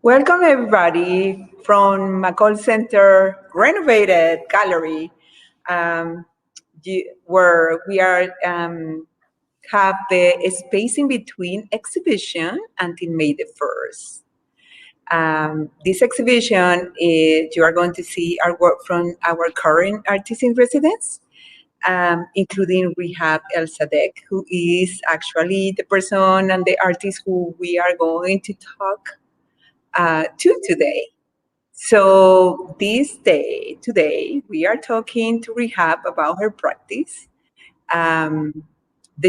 Welcome everybody from McColl Center renovated gallery, where we are have the space in between exhibition until May the 1st. This exhibition is, you are going to see our work from our current artists in residence, including Rehab El Sadek, who is actually the person and the artist who we are going to talk to today. So today, we are talking to Rehab about her practice, the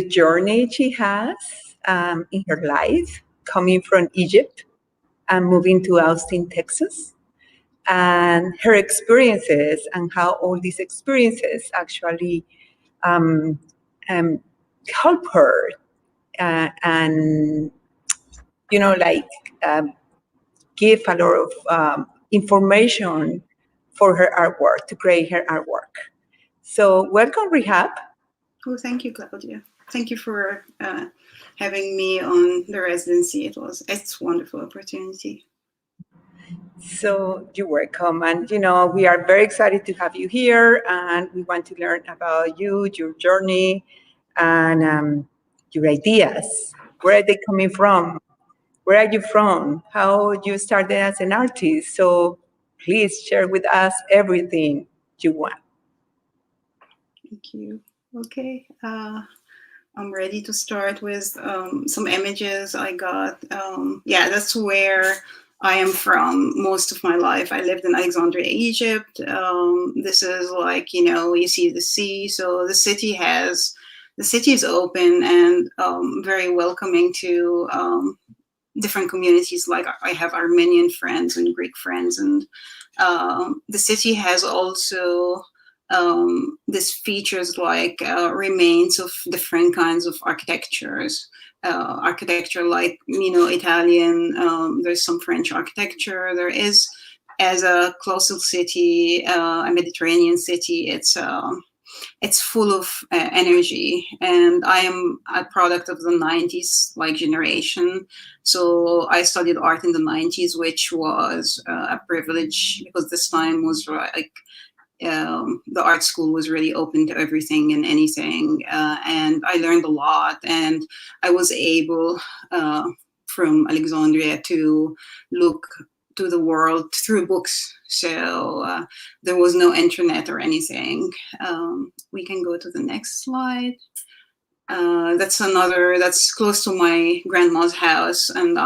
journey she has in her life, coming from Egypt and moving to Austin, Texas, and her experiences and how all these experiences actually um, help her and, give a lot of information for her artwork, to create her artwork. So welcome, Rehab. Oh, thank you, Claudia. Thank you for having me on the residency. It's a wonderful opportunity. So you're welcome. And, we are very excited to have you here, and we want to learn about you, your journey, and your ideas. Where are they coming from? Where are you from? How you started as an artist? So please share with us everything you want. Thank you. Okay. I'm ready to start with some images I got. That's where I am from most of my life. I lived in Alexandria, Egypt. This is like, you see the sea. So the city is open and very welcoming to different communities. Like I have Armenian friends and Greek friends, and the city has also these features like remains of different kinds of architectures. Architecture like, Italian, there's some French architecture. There is, as a coastal city, a Mediterranean city, it's full of energy, and I am a product of the 90s generation. So I studied art in the 90s, which was a privilege, because this time was like the art school was really open to everything and anything, and I learned a lot, and I was able from Alexandria to look to the world through books. So there was no internet or anything. We can go to the next slide. That's close to my grandma's house, and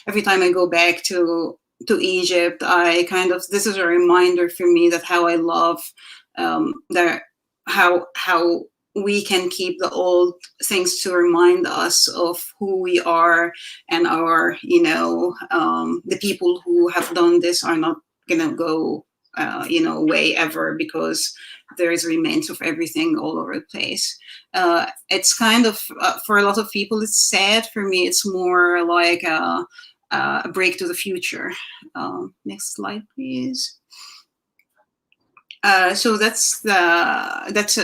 every time I go back to Egypt, this is a reminder for me that how I love how we can keep the old things to remind us of who we are, and our, the people who have done this are not gonna go, away ever, because there is remains of everything all over the place. It's kind of, for a lot of people, it's sad. For me, it's more like a break to the future. Next slide, please. So that's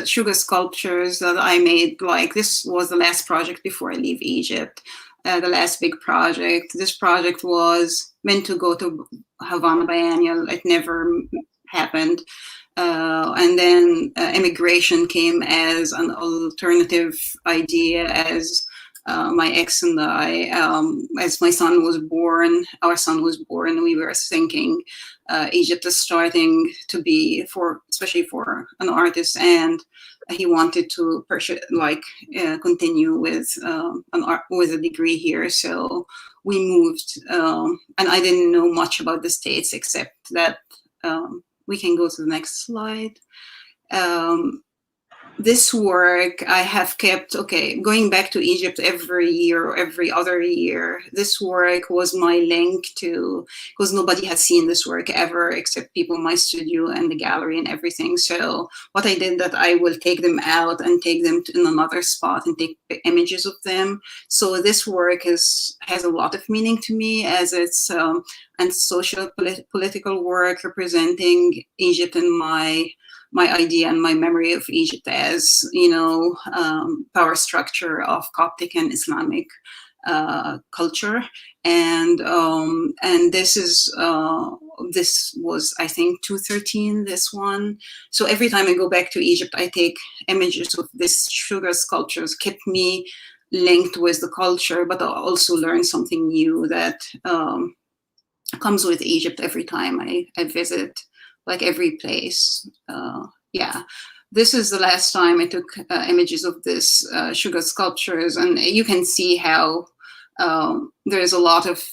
sugar sculptures that I made. Like, this was the last project before I leave Egypt. The last big project. This project was meant to go to Havana Biennial. It never happened. And then immigration came as an alternative idea, as my ex and I, as our son was born, we were thinking Egypt is starting to be, especially for an artist, and he wanted to continue with with a degree here. So we moved, and I didn't know much about the States, except that we can go to the next slide. This work I have kept, going back to Egypt every year or every other year. This work was my link to, because nobody had seen this work ever except people in my studio and the gallery and everything. So what I did, that I will take them out and take them in another spot and take images of them. So this work has a lot of meaning to me, as it's and social political work representing Egypt and my idea and my memory of Egypt as, power structure of Coptic and Islamic culture, and this was, I think, 2013. This one. So every time I go back to Egypt, I take images of these sugar sculptures. Kept me linked with the culture, but I also learn something new that comes with Egypt every time I visit, like every place. Yeah. This is the last time I took images of this sugar sculptures, and you can see how there's a lot of,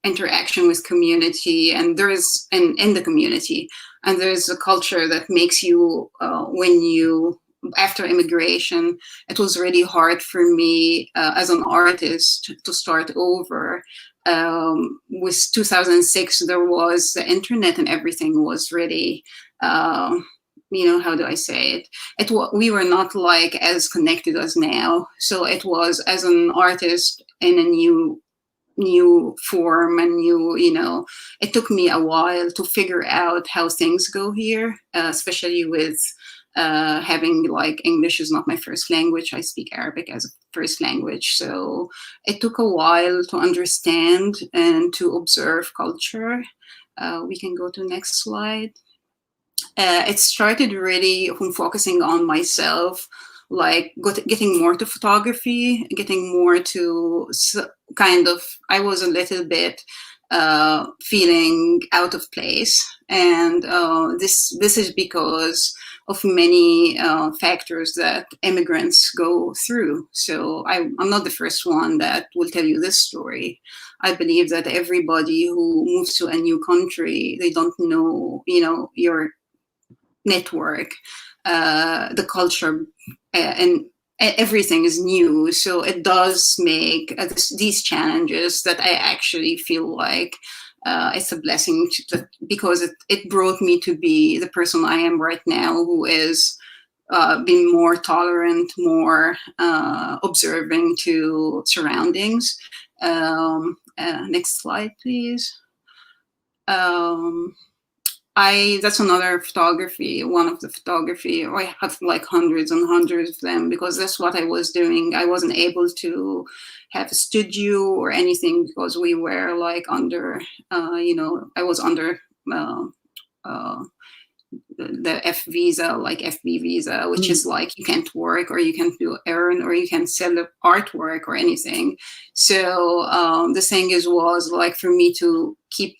interaction with community, and there is in the community, and there's a culture that makes you when you after immigration, it was really hard for me as an artist to start over. With 2006, there was the internet and everything was really, how do I say it? We were not like as connected as now. So it was, as an artist in a new form and it took me a while to figure out how things go here, especially with having, like, English is not my first language. I speak Arabic as a first language. So it took a while to understand and to observe culture. We can go to the next slide. It started really from focusing on myself, like getting more to photography, getting more to kind of, I was a little bit feeling out of place. And this is because of many factors that immigrants go through. So I'm not the first one that will tell you this story. I believe that everybody who moves to a new country, they don't know, your network, the culture, and everything is new. So it does make these challenges that I actually feel like it's a blessing because it brought me to be the person I am right now, who is being more tolerant, more observing to surroundings. Next slide, please. That's another photography, one of the photography. I have like hundreds and hundreds of them because that's what I was doing. I wasn't able to have a studio or anything because we were like under, I was under the F visa, like FB visa, which is like you can't work or you can't earn or you can't sell the artwork or anything. So the thing was like for me to keep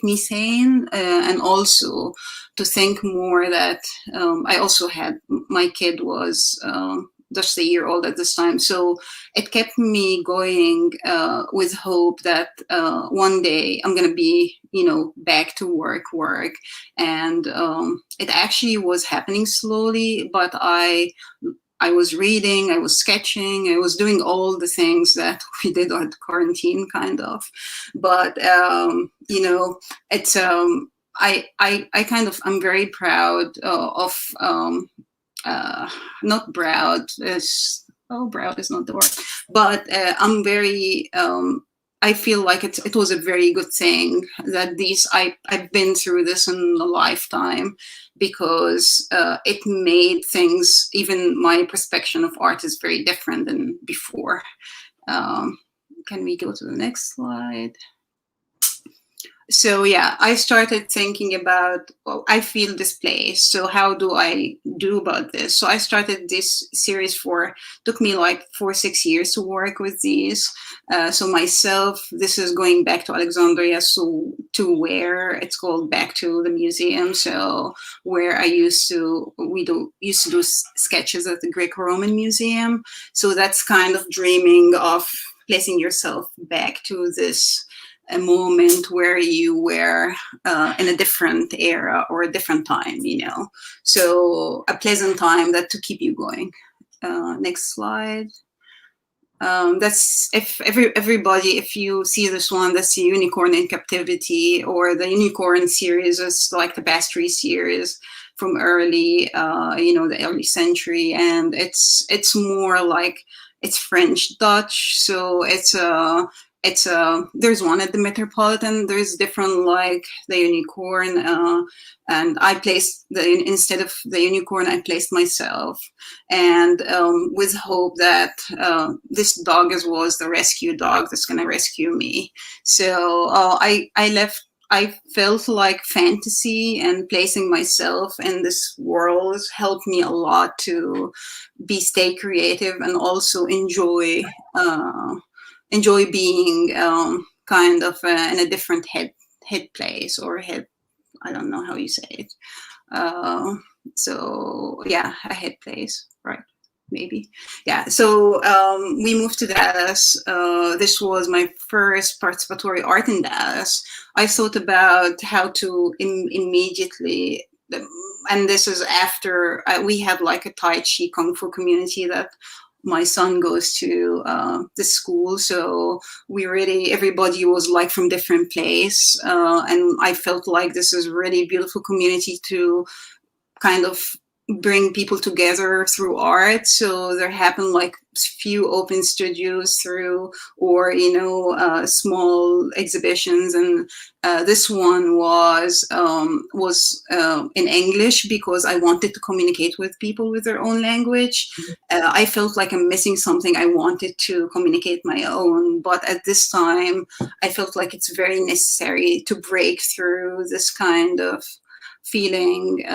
me sane and also to think more that I also had, my kid was just a year old at this time. So it kept me going with hope that one day I'm going to be, back to work. And it actually was happening slowly, but I was reading, I was sketching, I was doing all the things that we did at quarantine kind of. But, it's, I kind of, I'm very proud of, not proud, proud is not the word, but I'm very, I feel like it was a very good thing that I've been through this in a lifetime, because it made things, even my perception of art is very different than before. Can we go to the next slide? So yeah, I started thinking about, well, I feel displaced. So how do I do about this? So I started this series took me like 4-6 years to work with these. So myself, this is going back to Alexandria, so to where it's called Back to the Museum. So where we used to do sketches at the Greco-Roman Museum. So that's kind of dreaming of placing yourself back to this a moment where you were in a different era or a different time, So a pleasant time that to keep you going. Next slide. That's everybody, if you see this one, that's the Unicorn in Captivity, or the Unicorn series. It's like the pastry series from early, the early century, and it's more like it's French Dutch, so it's there's one at the Metropolitan. There's different, like the unicorn, and I placed instead of the unicorn, I placed myself, and with hope that this dog was the rescue dog that's gonna rescue me. So I felt like fantasy and placing myself in this world helped me a lot to stay creative and also enjoy being kind of in a different head place or head. I don't know how you say it. So yeah, a head place, right? Maybe. Yeah. So we moved to Dallas. This was my first participatory art in Dallas. I thought about how to immediately, and this is after we had like a Tai Chi Kung Fu community that my son goes to the school. So everybody was like from different place. And I felt like this is really beautiful community to kind of bring people together through art. So there happened like few open studios through, or small exhibitions, and this one was in English because I wanted to communicate with people with their own language. I felt like I'm missing something. I wanted to communicate my own, but at this time I felt like it's very necessary to break through this kind of feeling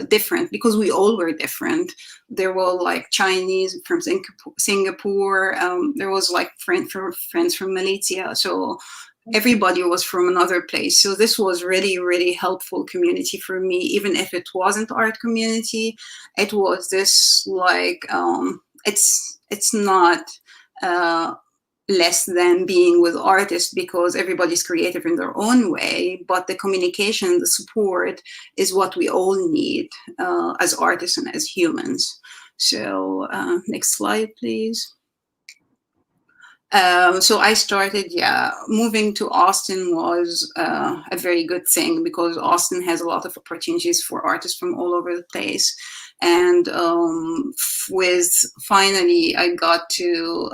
different, because we all were different. There were like Chinese from Singapore. There was like friends from Malaysia. So everybody was from another place. So this was really, really helpful community for me. Even if it wasn't art community, it was this like, it's not less than being with artists, because everybody's creative in their own way, but the communication, the support is what we all need as artists and as humans. So next slide, please. So I started, moving to Austin was a very good thing, because Austin has a lot of opportunities for artists from all over the place. And finally, I got to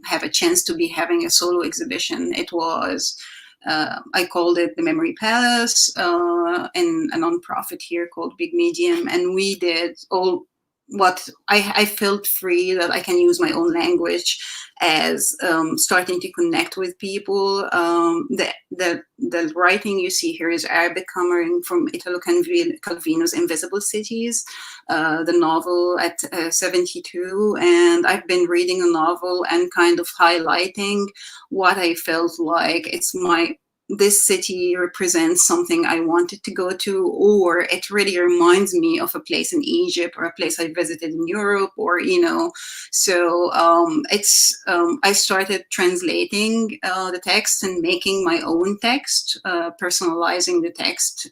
have a chance to be having a solo exhibition. It was, I called it the Memory Palace, and a nonprofit here called Big Medium. And we did all what I felt free that I can use my own language as starting to connect with people. The writing you see here is Arabic coming from Italo Calvino's Invisible Cities, the novel at 72. And I've been reading a novel and kind of highlighting what I felt like this city represents something I wanted to go to, or it really reminds me of a place in Egypt or a place I visited in Europe, or, so I started translating the text and making my own text. Personalizing the text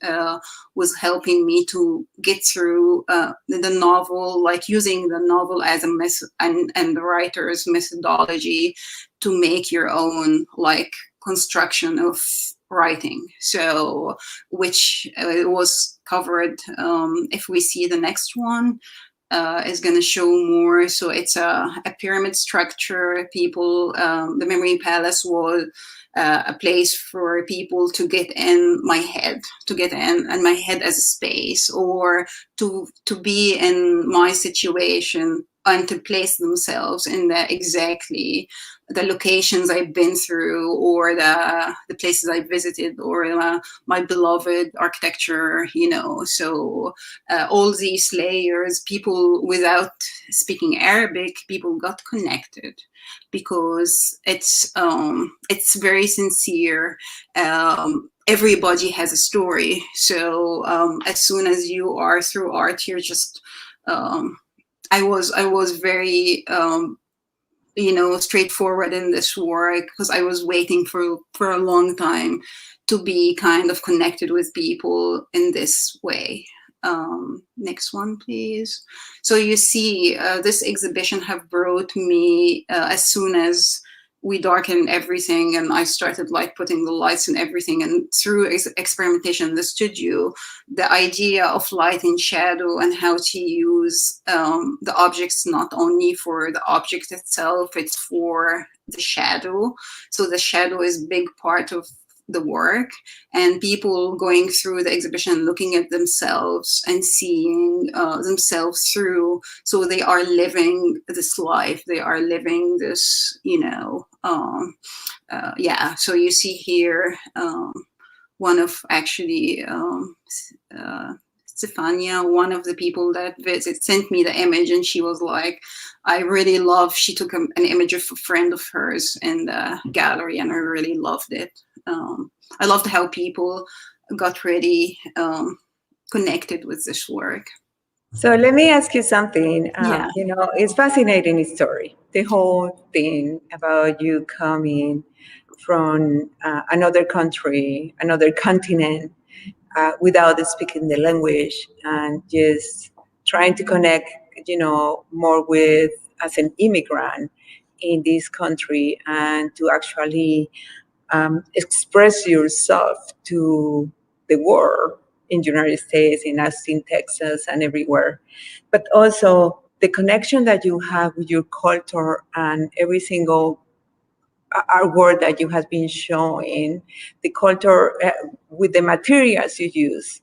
was helping me to get through the novel, like using the novel as a and the writer's methodology to make your own, like, construction of writing. So, which was covered, if we see the next one, is going to show more. So it's a pyramid structure. People, the Memory Palace was a place for people to get in my head, and my head as a space, or to be in my situation and to place themselves in exactly the locations I've been through, or the places I visited, or my beloved architecture, So all these layers, people without speaking Arabic, people got connected, because it's very sincere. Everybody has a story. So as soon as you are through art, you're just I was very straightforward in this work, because I was waiting for a long time to be kind of connected with people in this way. Next one, please. So you see, this exhibition have brought me, as soon as we darkened everything, and I started like putting the lights and everything. And through experimentation in the studio, the idea of light and shadow and how to use the objects not only for the object itself, it's for the shadow. So the shadow is a big part of the work, and people going through the exhibition looking at themselves and seeing themselves through, so they are living this life, they are living this, so you see here one of actually Stefania, one of the people that sent me the image, and she was like, I really love, she took an image of a friend of hers in the gallery, and I really loved it. I loved how people got really connected with this work. So let me ask you something. Yeah. It's fascinating story, the whole thing about you coming from another country, another continent, without speaking the language, and just trying to connect, more with as an immigrant in this country, and to actually express yourself to the world in the United States, in Austin, Texas, and everywhere. But also the connection that you have with your culture and every single artwork that you have been showing, the culture with the materials you use.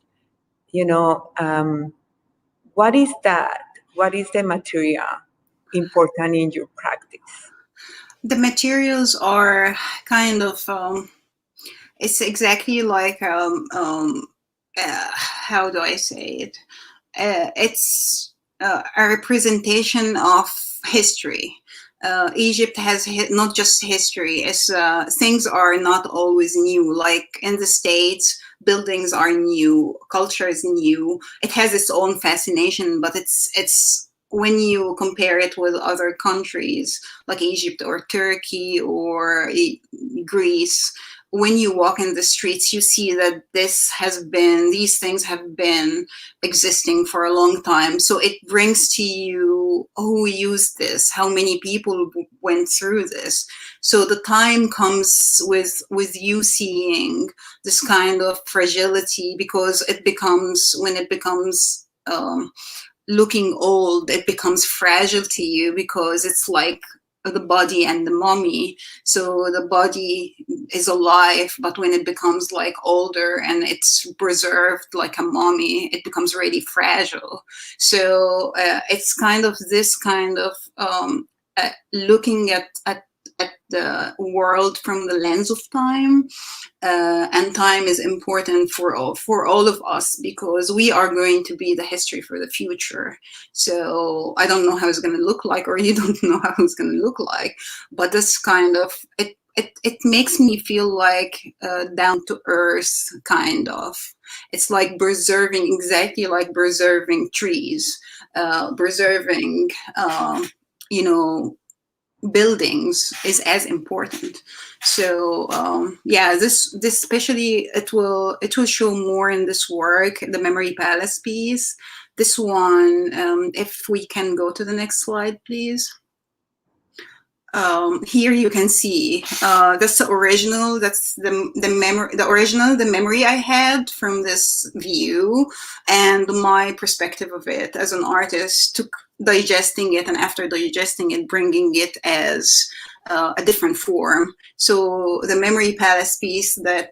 What is that? What is the material important in your practice? The materials are kind of, it's exactly like, how do I say it? It's a representation of history. Egypt has not just history. It's things are not always new. Like in the States, buildings are new, culture is new. It has its own fascination, but it's when you compare it with other countries like Egypt or Turkey or Greece, when you walk in the streets, you see that these things have been existing for a long time. So it brings to you who used this, how many people went through this. So the time comes with you seeing this kind of fragility, because when it becomes looking old, it becomes fragile to you, because it's like the body and the mummy. So the body is alive, but when it becomes like older and it's preserved like a mummy, it becomes really fragile. So it's kind of this kind of looking at the world from the lens of time. And time is important for all of us, because we are going to be the history for the future. So I don't know how it's going to look like, or you don't know how it's going to look like, but this kind of it makes me feel like down to earth kind of. It's like exactly like preserving trees, preserving buildings is as important. So this especially, it will show more in this work, the Memory Palace piece. This one, if we can go to the next slide, please. Here you can see that's the original. That's the memory I had from this view, and my perspective of it as an artist, took digesting it, and after digesting it, bringing it as a different form. So the Memory Palace piece, the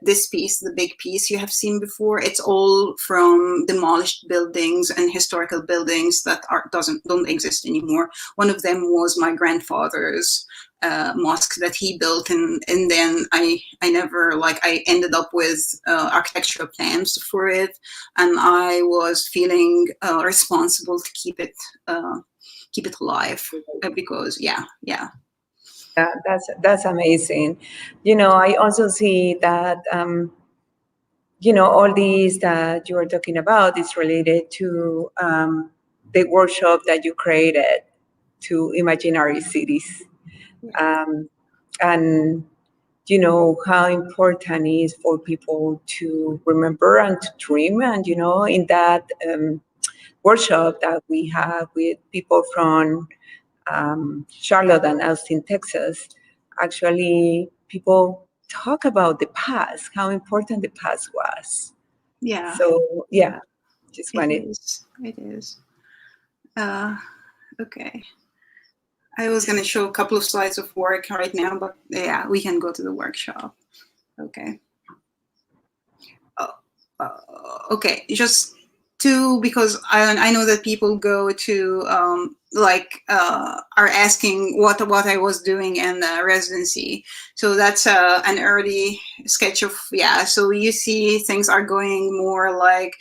big piece you have seen before, it's all from demolished buildings and historical buildings that don't exist anymore. One of them was my grandfather's mosque that he built, and then I ended up with architectural plans for it, and I was feeling responsible to keep it alive, because yeah. Yeah, that's amazing. I also see that all these that you are talking about is related to the workshop that you created to imaginary cities, and how important it is for people to remember and to dream. And in that workshop that we have with people from Charlotte and Austin, Texas, actually people talk about the past, how important the past was. Yeah. So yeah, just wanted. It is. Okay. I was going to show a couple of slides of work right now, but yeah, we can go to the workshop. Okay. Okay, just two, because I know that people go to are asking what I was doing in the residency. So that's an early sketch of, yeah. So you see things are going more like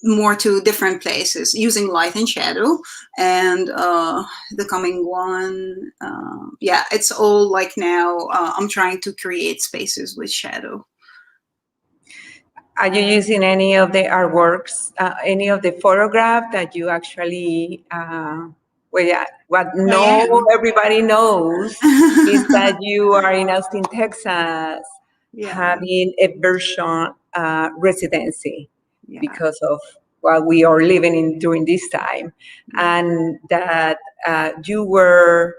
more to different places using light and shadow, and the coming one, yeah, it's all like now I'm trying to create spaces with shadow. Are you using any of the artworks, any of the photograph that you actually, well, yeah, what everybody knows is that you are in Austin, Texas, having a version residency because of what we are living in during this time, and that you were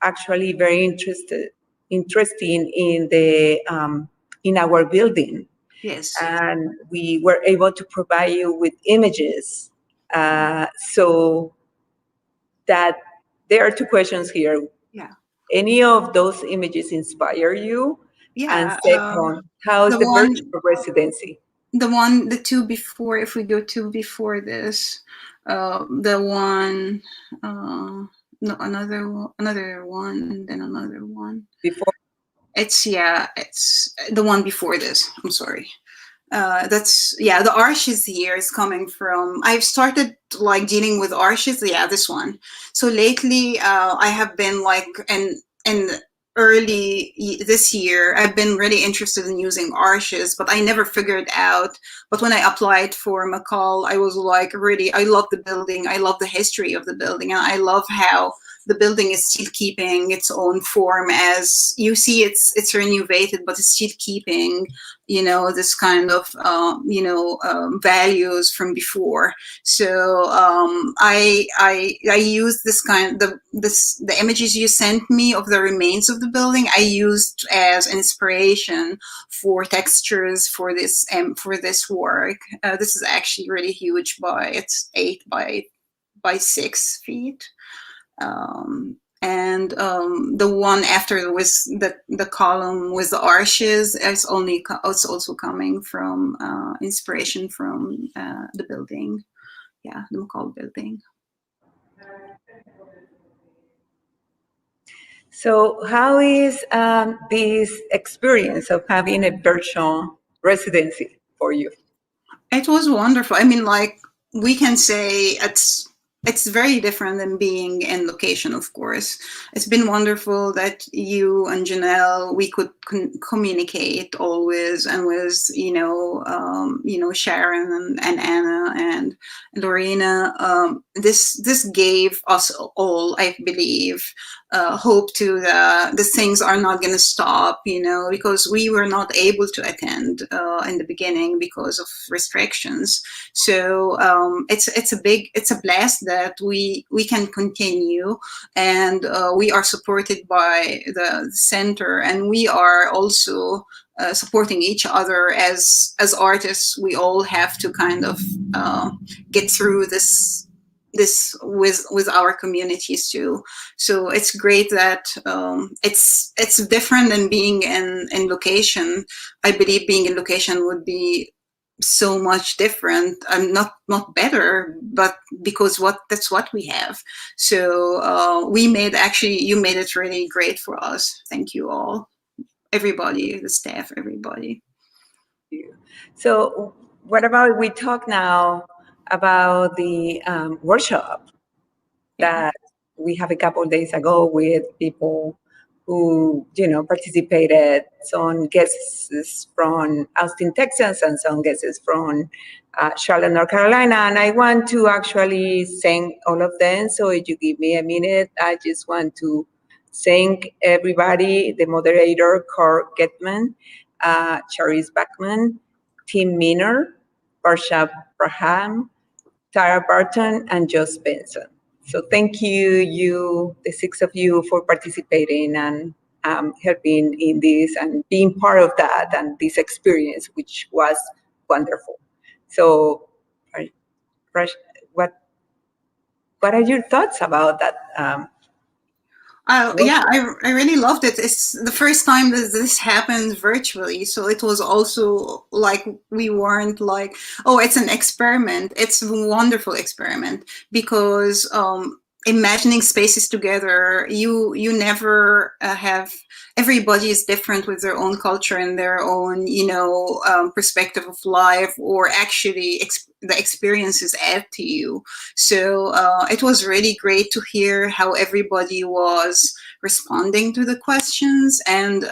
actually very interesting in the in our building. Yes. And we were able to provide you with images. So that there are two questions here. Yeah. Any of those images inspire you? Yeah. And second, how is the virtual residency? The two before, if we go to before this, the one, no, another one, then another one. Before? It's the one before this. I'm sorry. That's, yeah, the arches here is coming from, I've started like dealing with arches. Yeah, this one. So lately, I have been like in early this year, I've been really interested in using arches, but I never figured out. But when I applied for McColl, I was like, really, I love the building. I love the history of the building. And I love how the building is still keeping its own form. As you see, it's renovated, but it's still keeping, you know, this kind of, values from before. So I used this kind of, the images you sent me of the remains of the building, I used as inspiration for textures for this work. This is actually really huge it's 8 by 6 feet. And the one after with the column with the arches, it's also coming from inspiration from the building, yeah, the McColl building. So how is this experience of having a virtual residency for you? It was wonderful. I mean, like, we can say it's very different than being in location, of course. It's been wonderful that you and Janelle, we could communicate always, and with, Sharon and Anna and Lorena. This gave us all, I believe, hope to the things are not going to stop, because we were not able to attend in the beginning because of restrictions. So it's a blast that we can continue, and we are supported by the center, and we are also supporting each other as artists. We all have to kind of get through this with our communities too. So it's great that it's different than being in location. I believe being in location would be so much different, and not better, but because that's what we have. So you made it really great for us. Thank you all, everybody, the staff, everybody. So what about we talk now about the workshop that we have a couple of days ago with people who, participated. Some guests from Austin, Texas, and some guests from Charlotte, North Carolina. And I want to actually thank all of them. So if you give me a minute, I just want to thank everybody, the moderator, Curt Gettman, Charis Blackmon, Tim Miner, Varsha Pradhan, Tara Barton, and Benson. So thank you, the six of you, for participating and helping in this and being part of that and this experience, which was wonderful. So, Raj, what are your thoughts about that? Yeah, I really loved it. It's the first time that this happened virtually. So it was also like, we weren't like, oh, it's an experiment. It's a wonderful experiment because imagining spaces together, you never have, everybody is different with their own culture and their own, perspective of life, or actually the experiences add to you. So it was really great to hear how everybody was responding to the questions. And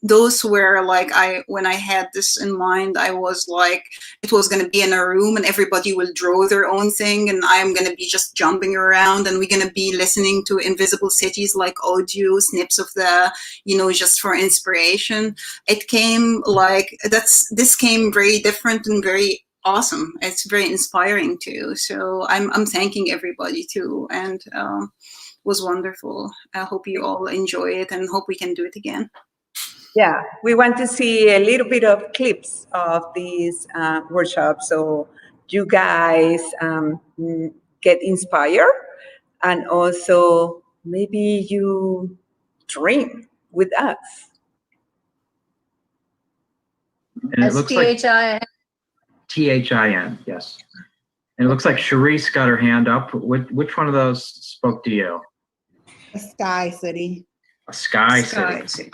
those were like, when I had this in mind, I was like, it was going to be in a room and everybody will draw their own thing, and I'm going to be just jumping around, and we're going to be listening to Invisible Cities, like audio snips of the, just for inspiration. It came like, this came very different and very awesome. It's very inspiring too. So I'm thanking everybody too, and was wonderful. I hope you all enjoy it and hope we can do it again. Yeah, we want to see a little bit of clips of these workshops, so you guys get inspired, and also maybe you dream with us. And it looks like THIN, yes. And it looks like Charis got her hand up. Which one of those spoke to you? A sky city. A sky city.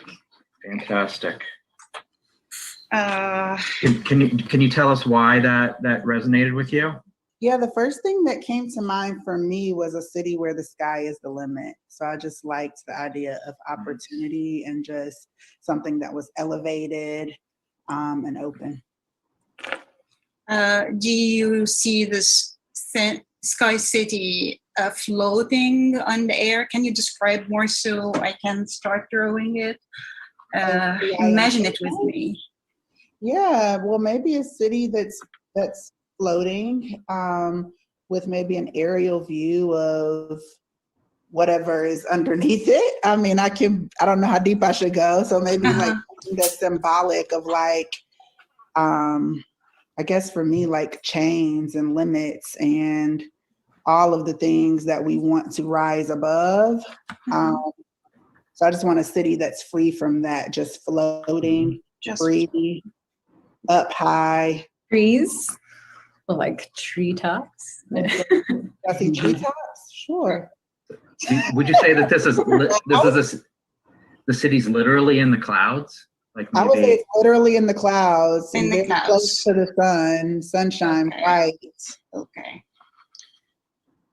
Fantastic. Can you tell us why that resonated with you? Yeah, the first thing that came to mind for me was a city where the sky is the limit. So I just liked the idea of opportunity and just something that was elevated and open. Do you see this sky city floating on the air? Can you describe more so I can start drawing it? Imagine it with me. Yeah, well, maybe a city that's floating with maybe an aerial view of whatever is underneath it. I mean, I don't know how deep I should go. So maybe like something that's symbolic of like, I guess for me, like chains and limits and all of the things that we want to rise above. So I just want a city that's free from that, just floating, free, up high. Trees, like treetops. I see treetops, sure. Would you say that this is the city's literally in the clouds? Like maybe... I would say it's literally in the clouds. In the clouds. Close to the sun, sunshine, bright. Okay.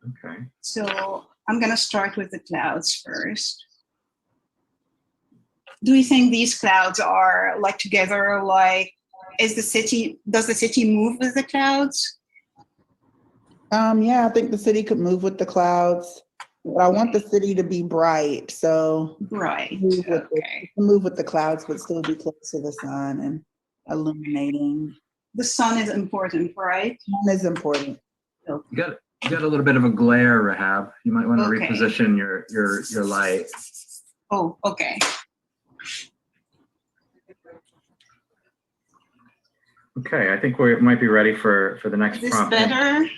Okay. So I'm gonna start with the clouds first. Do you think these clouds are like together? Like, does the city move with the clouds? Yeah, I think the city could move with the clouds. But I want the city to be bright, so bright. Move with the clouds, but still be close to the sun and illuminating. The sun is important, right? Sun is important. You got a little bit of a glare, Rehab. You might want to reposition your light. Oh, okay. Okay, I think we might be ready for the next prompt. Is this better?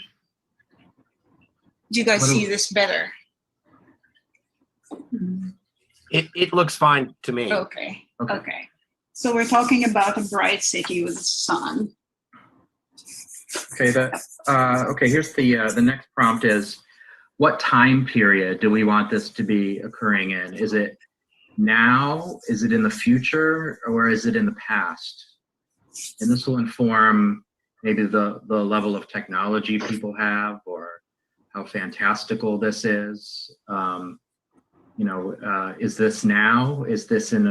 Do you guys see this better? It looks fine to me. Okay. So we're talking about a bright city with the sun. Okay, here's the next prompt is, what time period do we want this to be occurring in? Is it now? Is it in the future? Or is it in the past? And this will inform maybe the level of technology people have, or how fantastical this is. Is this now? Is this in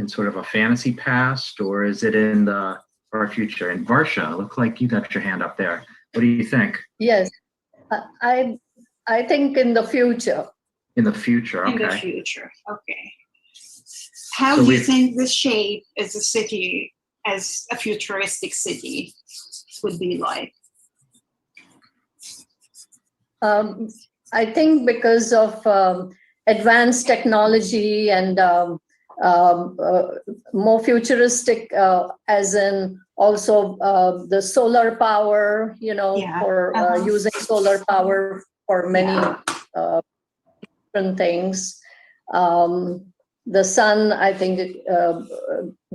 sort of a fantasy past, or is it in the far future? And Varsha, look like you got your hand up there. What do you think? Yes, I think in the future. In the future, okay. In the future, okay. How do you think the shape as a city, as a futuristic city, would be like? I think because of advanced technology and more futuristic, as in also the solar power, Yeah. for using solar power for many different things. The sun, I think,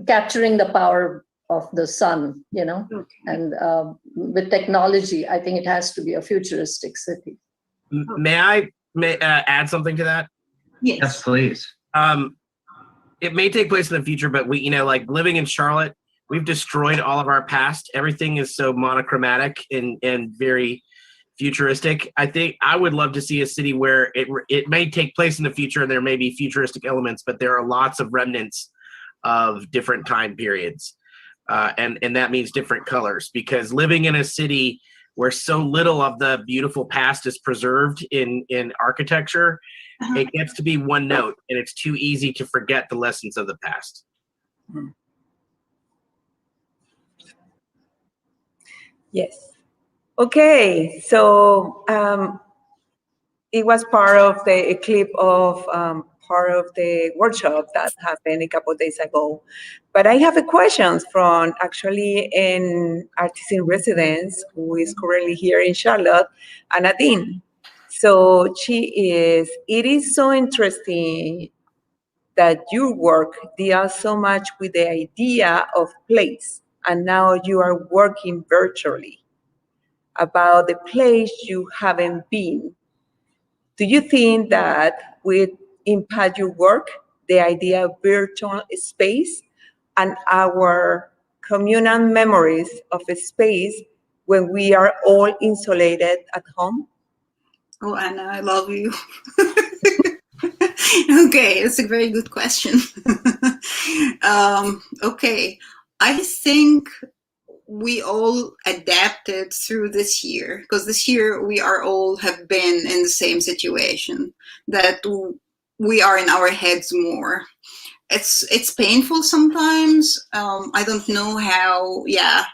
capturing the power of the sun, Okay. and with technology, I think it has to be a futuristic city. May I add something to that? Yes, Yes. please. It may take place in the future, but we, like living in Charlotte, we've destroyed all of our past. Everything is so monochromatic and very futuristic. I think I would love to see a city where it may take place in the future and there may be futuristic elements, but there are lots of remnants of different time periods. And that means different colors, because living in a city where so little of the beautiful past is preserved in architecture, it gets to be one note, and it's too easy to forget the lessons of the past. Yes. Okay, so it was part of a clip of part of the workshop that happened a couple of days ago. But I have a question from actually an artist in residence who is currently here in Charlotte, Anadine. So it is so interesting that your work deals so much with the idea of place, and now you are working virtually about the place you haven't been. Do you think that would impact your work, the idea of virtual space and our communal memories of a space when we are all insulated at home? Oh, Anna, I love you. Okay, it's a very good question. Okay, I think we all adapted through this year, because this year we are all have been in the same situation, that we are in our heads more. It's painful sometimes. I don't know how. Yeah,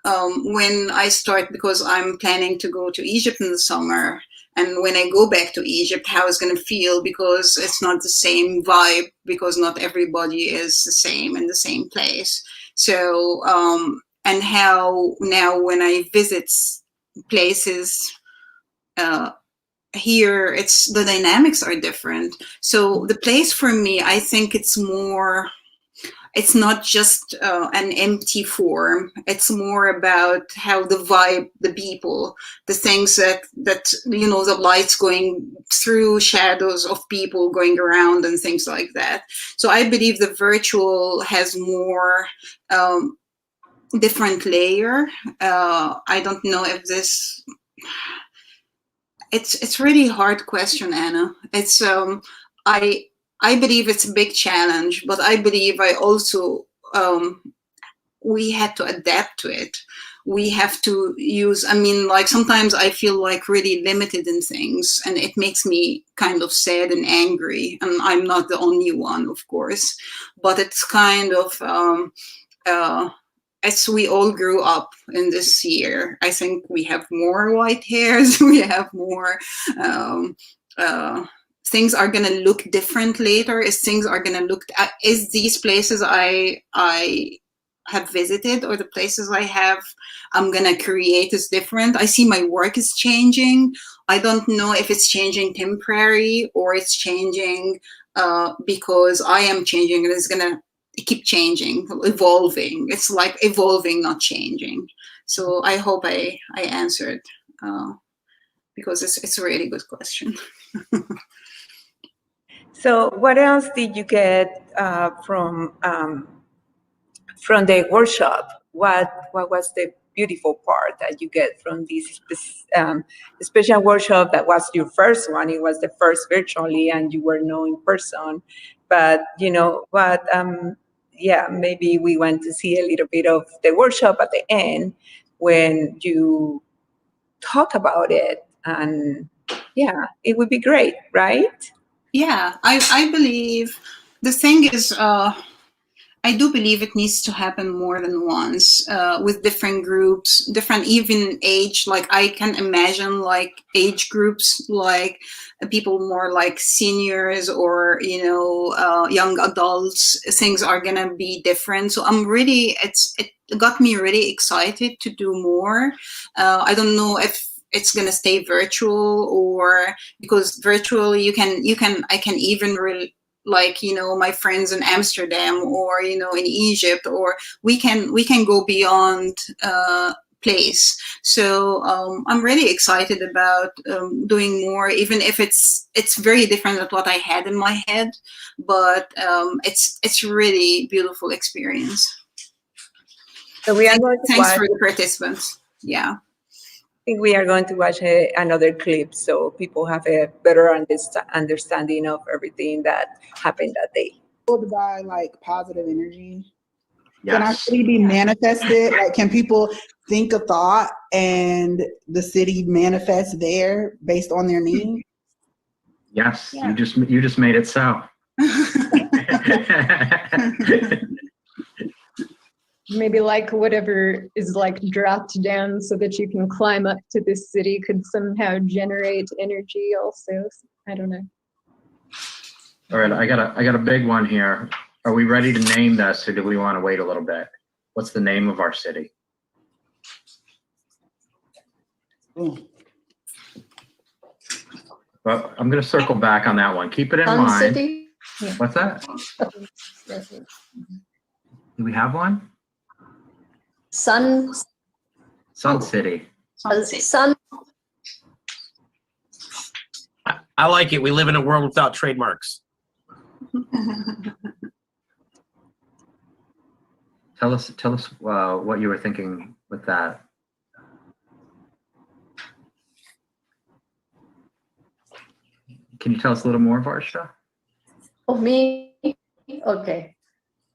when I start, because I'm planning to go to Egypt in the summer, and when I go back to Egypt, how it's going to feel, because it's not the same vibe, because not everybody is the same in the same place. So, and how now when I visit places here, it's the dynamics are different. So the place for me, I think it's more, it's not just an empty form. It's more about how the vibe, the people, the things that the lights going through shadows of people going around and things like that. So I believe the virtual has more different layer. I don't know if this. It's really hard question, Anna. It's I believe it's a big challenge, but I believe I also we had to adapt to it. We have to use, I mean, like sometimes I feel like really limited in things, and it makes me kind of sad and angry. And I'm not the only one, of course, but it's kind of as we all grew up in this year, I think we have more white hairs, we have more, things are going to look different later. Is things are going to look, is these places I have visited or the places I'm going to create is different. I see my work is changing. I don't know if it's changing temporary or it's changing because I am changing and it's going to keep changing, evolving. It's like evolving, not changing. So I hope I answered because it's a really good question. So what else did you get from the workshop? What was the beautiful part that you get from this special workshop that was your first one? It was the first virtually and you were not in person. But maybe we want to see a little bit of the workshop at the end when you talk about it. And yeah, it would be great, right? Yeah, I believe the thing is, I do believe it needs to happen more than once, with different groups, different even age. Like I can imagine like age groups, like people more like seniors or, you know, young adults. Things are gonna be different. So I'm really, it got me really excited to do more. I don't know if it's gonna stay virtual, or because virtually I can even really, like, you know, my friends in Amsterdam or, you know, in Egypt, or we can go beyond place. So I'm really excited about doing more, even if it's very different than what I had in my head, but it's really beautiful experience. So we are going to Thanks watch, for the participants. Yeah. I think we are going to watch another clip so people have a better understanding of everything that happened that day. By like positive energy. Can our Yes. city be manifested? Like, can people think a thought and the city manifests there based on their need? Yes. Yeah. You just made it so. Maybe like whatever is like dropped down so that you can climb up to this city could somehow generate energy also. I don't know. All right, I got a big one here. Are we ready to name this, or do we want to wait a little bit? What's the name of our city? Well, I'm going to circle back on that one. Keep it in Sun mind. City? What's that? Do we have one? Sun City. Sun. I like it. We live in a world without trademarks. Tell us what you were thinking with that. Can you tell us a little more, Varsha? Oh, me? Okay.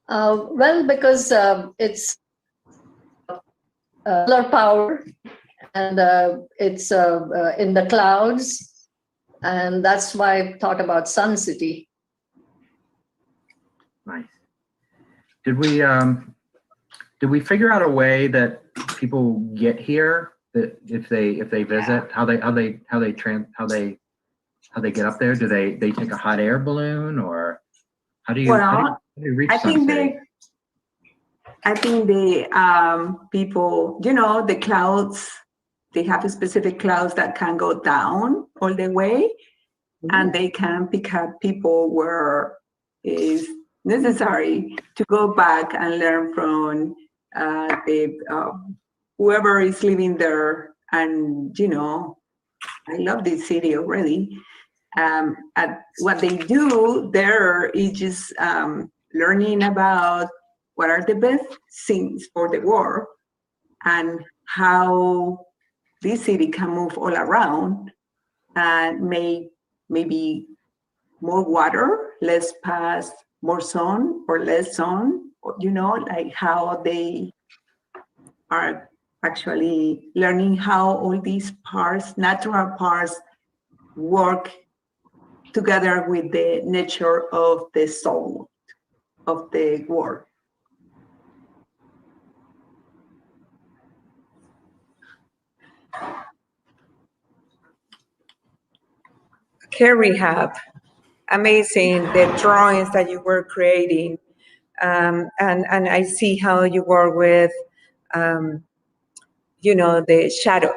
Well, because it's solar power, and it's in the clouds, and that's why I thought about Sun City. Nice. Did we figure out a way that people get here, that if they visit, how they get up there? Do they take a hot air balloon, or how do you reach Sun City? I think the people, you know, the clouds, they have specific clouds that can go down all the way, and they can pick up people where is necessary to go back and learn from whoever is living there. And, you know, I love this city already. What they do there is just learning about what are the best things for the world and how this city can move all around and make maybe more water, less past, more sun or less sun, you know, like how they are actually learning how all these parts, natural parts, work together with the nature of the soul of the world. Okay, Rehab, amazing, the drawings that you were creating. And I see how you work with, you know, the shadows.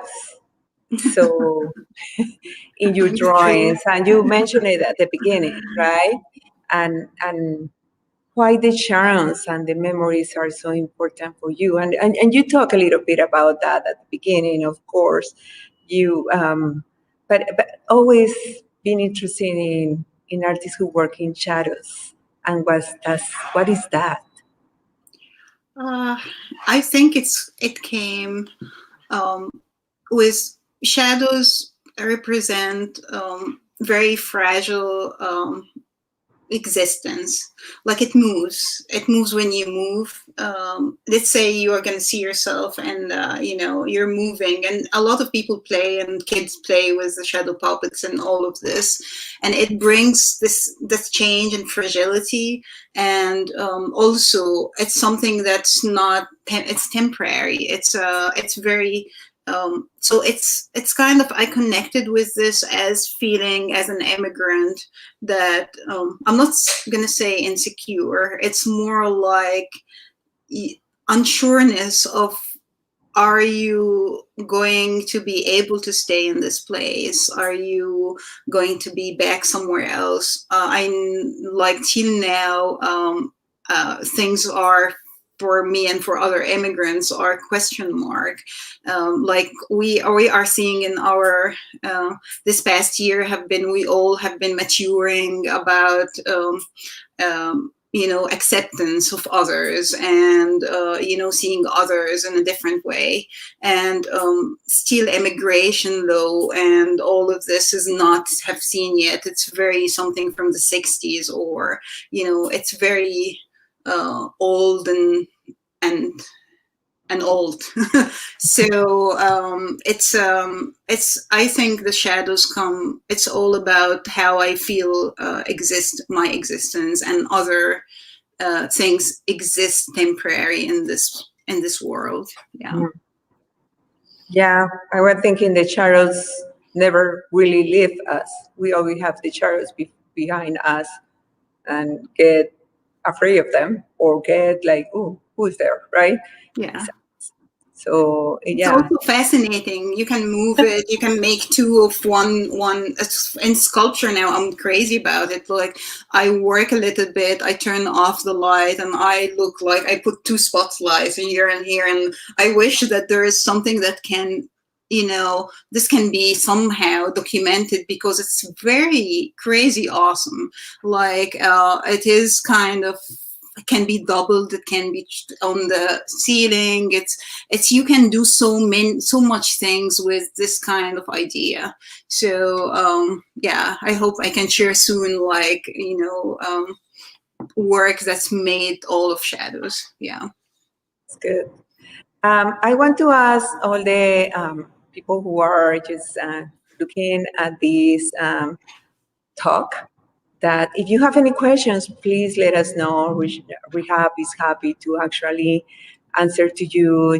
So in your drawings, and you mentioned it at the beginning, right? And why the charms and the memories are so important for you. And you talk a little bit about that at the beginning, of course. You, but always been interested in artists who work in shadows. And what is that? I think it came with shadows represent very fragile existence. Like it moves when you move. Let's say you are going to see yourself and you're moving, and a lot of people play and kids play with the shadow puppets and all of this, and it brings this change and fragility, and also it's something that's not it's temporary. It's very so it's kind of, I connected with this as feeling as an immigrant that I'm not going to say insecure. It's more like unsureness of, are you going to be able to stay in this place? Are you going to be back somewhere else? Till now, things are, for me and for other immigrants, are question mark. Like we are seeing in our this past year we all have been maturing about acceptance of others, and seeing others in a different way, and still immigration law and all of this is not have seen yet. It's very something from the 60s, or it's very old and old. So it's I think the shadows come, it's all about how I feel my existence, and other things exist temporary in this world. Yeah, I was thinking the shadows never really leave us. We always have the shadows behind us, and get afraid of them, or get like, oh, who's there, right? Yeah. So It's yeah, also fascinating. You can move it. You can make two of one. In sculpture now, I'm crazy about it. Like I work a little bit. I turn off the light, and I look like I put two spotlights here and here. And I wish that there is something that can, this can be somehow documented, because it's very crazy awesome. Like it is kind of. It can be doubled. It can be on the ceiling. It's you can do so much things with this kind of idea. So I hope I can share soon, like work that's made all of shadows. Yeah, it's good. I want to ask all the people who are just looking at this talk, that if you have any questions, please let us know. Rehab is happy to actually answer to you.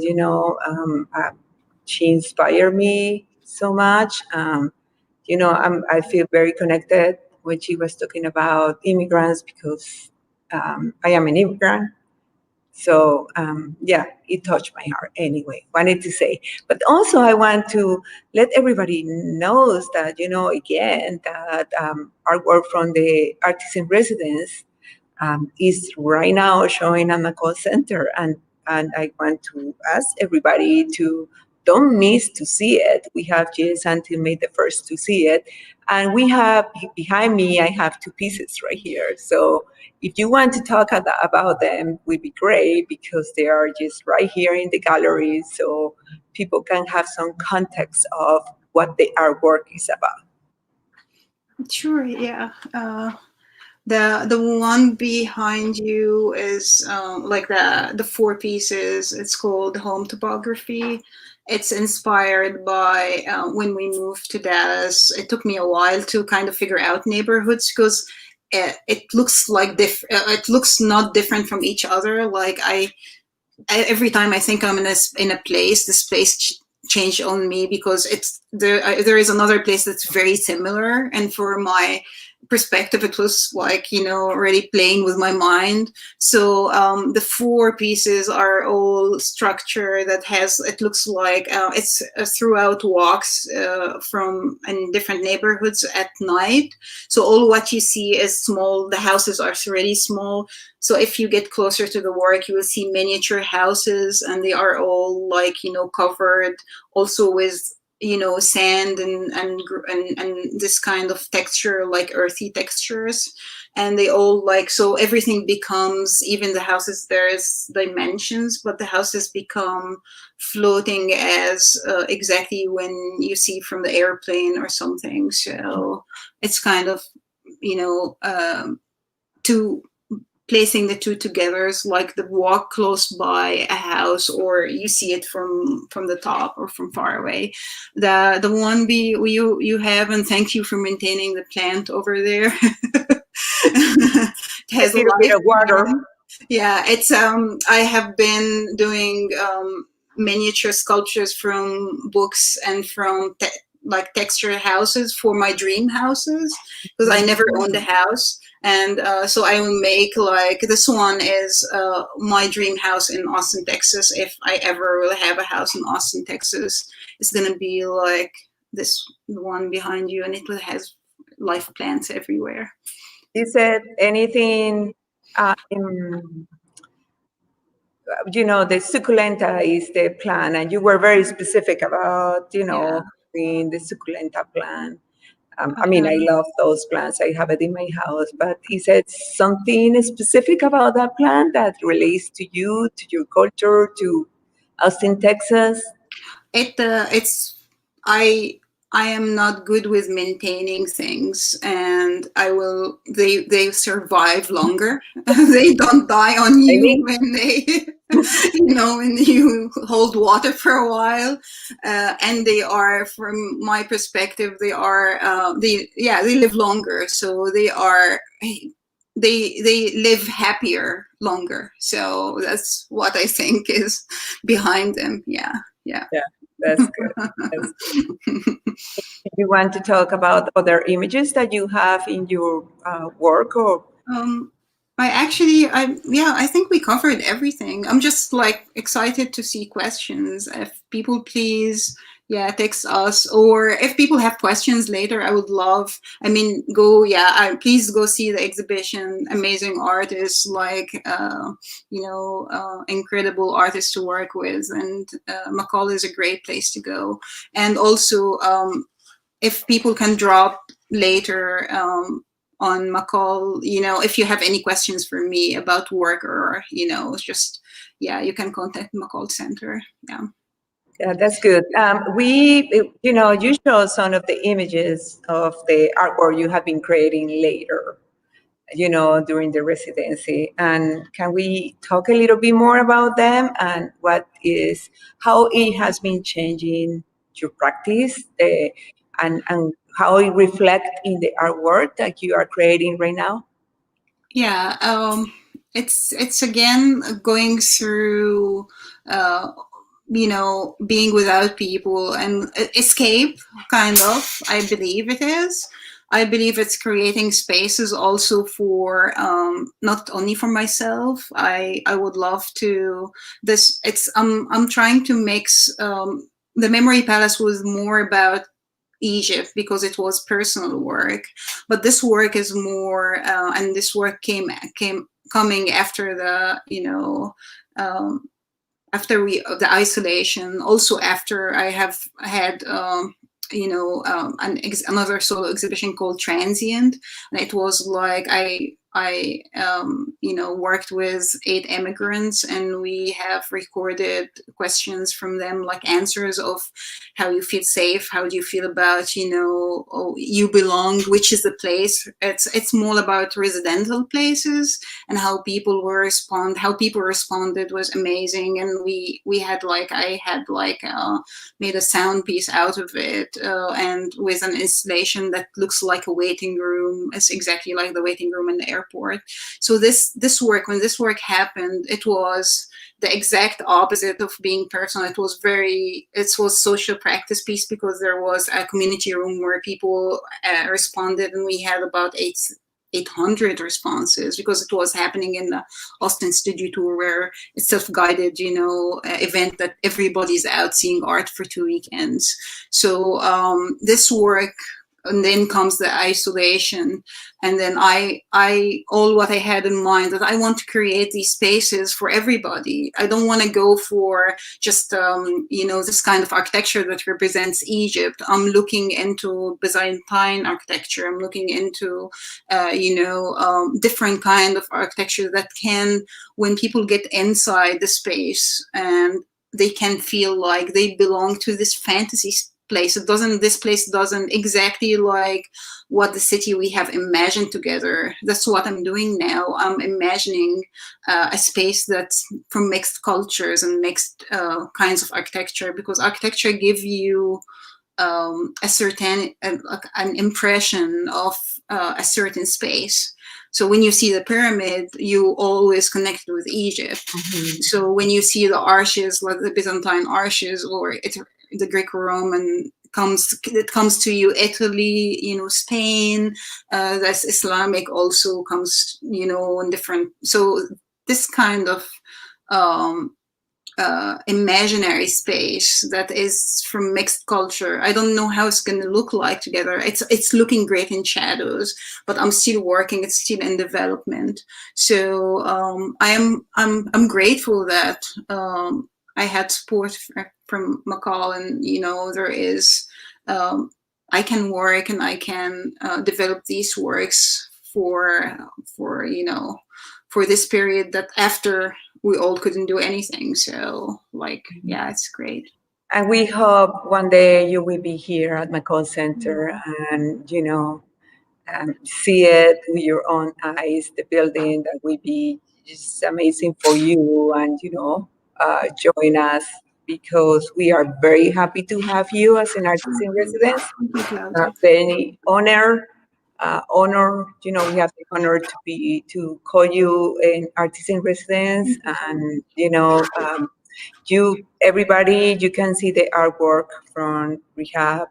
She inspired me so much. I feel very connected when she was talking about immigrants, because I am an immigrant. So it touched my heart anyway, wanted to say. But also I want to let everybody knows that, again, that our work from the Artists in Residence is right now showing at McColl Center. And I want to ask everybody to don't miss to see it. We have just until May the 1st to see it. And we have, behind me, I have two pieces right here. So if you want to talk about them, would be great, because they are just right here in the gallery, so people can have some context of what the artwork is about. Sure. Yeah. The one behind you is like the four pieces. It's called Home Topography. It's inspired by when we moved to Dallas. It took me a while to kind of figure out neighborhoods, because it looks like it looks not different from each other. Like every time I think I'm in a place, this place changed on me, because there is another place that's very similar, and for my perspective, it was like already playing with my mind. So the four pieces are all structure that it looks like it's throughout walks from in different neighborhoods at night. So all what you see is small. The houses are really small. So if you get closer to the work, you will see miniature houses, and they are all like covered also with sand and this kind of texture, like earthy textures, and they all so everything becomes, even the houses, there's dimensions, but the houses become floating as exactly when you see from the airplane or something. So it's kind of to placing the two together is like the walk close by a house, or you see it from the top or from far away. The one you have, and thank you for maintaining the plant over there. It has A little bit of water. Yeah, it's I have been doing miniature sculptures from books and from like texture houses for my dream houses, because I never owned a house. And so I will make, like, this one is my dream house in Austin, Texas. If I ever will have a house in Austin, Texas, it's going to be like this one behind you, and it has life plants everywhere. You said anything, you know, the succulenta is the plant, and you were very specific about, you know, in the succulenta plant. I mean, I love those plants. I have it in my house, but is it something specific about that plant that relates to you, to your culture, to Austin, Texas? I am not good with maintaining things, and they survive longer. They don't die on you when they, you know, when you hold water for a while. And they are, from my perspective, they live longer. So they live happier longer. So that's what I think is behind them. Yeah. That's good. You want to talk about other images that you have in your work, or? I think we covered everything. I'm just like excited to see questions. If people please, text us, or if people have questions later, I would love, please go see the exhibition. Amazing artists, like, incredible artists to work with. And McColl is a great place to go. And also, if people can drop later, on McColl, you know, if you have any questions for me about work, or, you know, just, you can contact McColl Center. Yeah, that's good. You show some of the images of the artwork you have been creating later, you know, during the residency. And can we talk a little bit more about them, and how it has been changing your practice, and how it reflects in the artwork that you are creating right now? It's again going through, being without people and escape, kind of. I believe it is. I believe it's creating spaces also for, not only for myself. I would love to. I'm trying to mix. The Memory Palace was more about Egypt because it was personal work, but this work is more, and this work coming after the, after the isolation, also after I have had another solo exhibition called Transient, and it was like I worked with 8 immigrants, and we have recorded questions from them, like answers of how you feel safe, how do you feel about, you belong, which is the place. It's more about residential places, and how people responded was amazing. And we had made a sound piece out of it, and with an installation that looks like a waiting room. It's exactly like the waiting room in the airport. So this work, when this work happened, it was the exact opposite of being personal. It was social practice piece, because there was a community room where people responded, and we had about 800 responses, because it was happening in the Austin Studio Tour, where it's self-guided, event that everybody's out seeing art for 2 weekends. So this work, and then comes the isolation, and then all what I had in mind, that I want to create these spaces for everybody. I don't want to go for just this kind of architecture that represents Egypt. I'm looking into Byzantine architecture. I'm looking into different kind of architecture that can, when people get inside the space, and they can feel like they belong to this fantasy place. This place doesn't exactly like what the city we have imagined together. That's what I'm doing now. I'm imagining a space that's from mixed cultures and mixed kinds of architecture, because architecture gives you a certain an impression of a certain space. So when you see the pyramid, you always connect with Egypt. Mhm. So when you see the arches, like the Byzantine arches or the Greco-Roman, it comes to you, Italy, Spain, that's Islamic also comes, in different. So this kind of imaginary space that is from mixed culture. I don't know how it's going to look like together. It's looking great in shadows, but I'm still working. It's still in development. So I'm grateful that I had support from McColl, and there is I can work and I can develop these works for this period that after we all couldn't do anything. So yeah, it's great. And we hope one day you will be here at McColl Center and, see it with your own eyes, the building that will be just amazing for you, and, join us, because we are very happy to have you as an artist in residence. Thank you, Claudia. Very honor, we have the honor to call you an artist in residence, and everybody, you can see the artwork from Rehab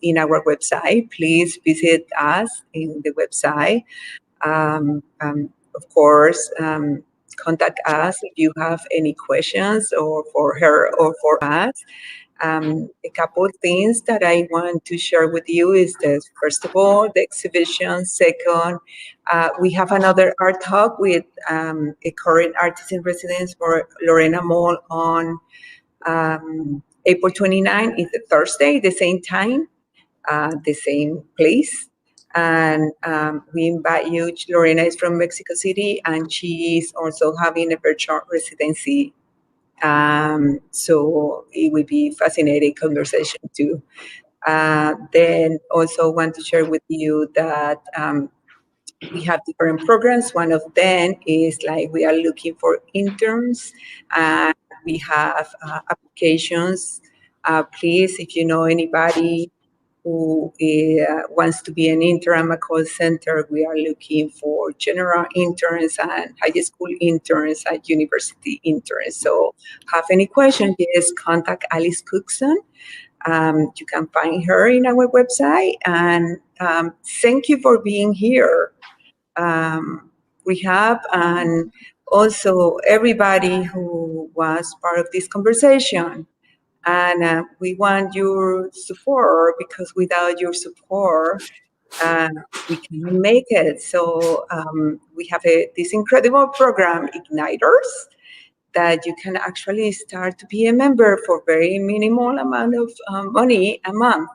in our website. Please visit us in the website. Of course, contact us if you have any questions, or for her or for us. A couple of things that I want to share with you is that, first of all, the exhibition. Second, we have another art talk with a current artist in residence for Lorena Moll on April 29. It's a Thursday, the same time, the same place. And we invite you. Lorena is from Mexico City, and she is also having a virtual residency. So it will be fascinating conversation too. Then also want to share with you that we have different programs. One of them is we are looking for interns, and we have applications. Please, if you know anybody who wants to be an intern at McColl Center, we are looking for general interns and high school interns and university interns. So have any questions, just contact Alice Cookson. You can find her in our website. And thank you for being here. Rehab, and also everybody who was part of this conversation. And we want your support, because without your support, we cannot make it. So we have this incredible program, Igniters, that you can actually start to be a member for very minimal amount of money a month.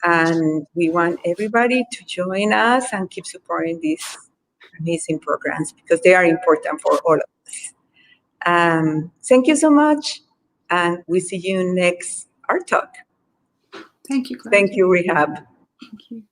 And we want everybody to join us and keep supporting these amazing programs, because they are important for all of us. Thank you so much, and we see you next Art Talk. Thank you, Claudia. Thank you, Rehab. Thank you.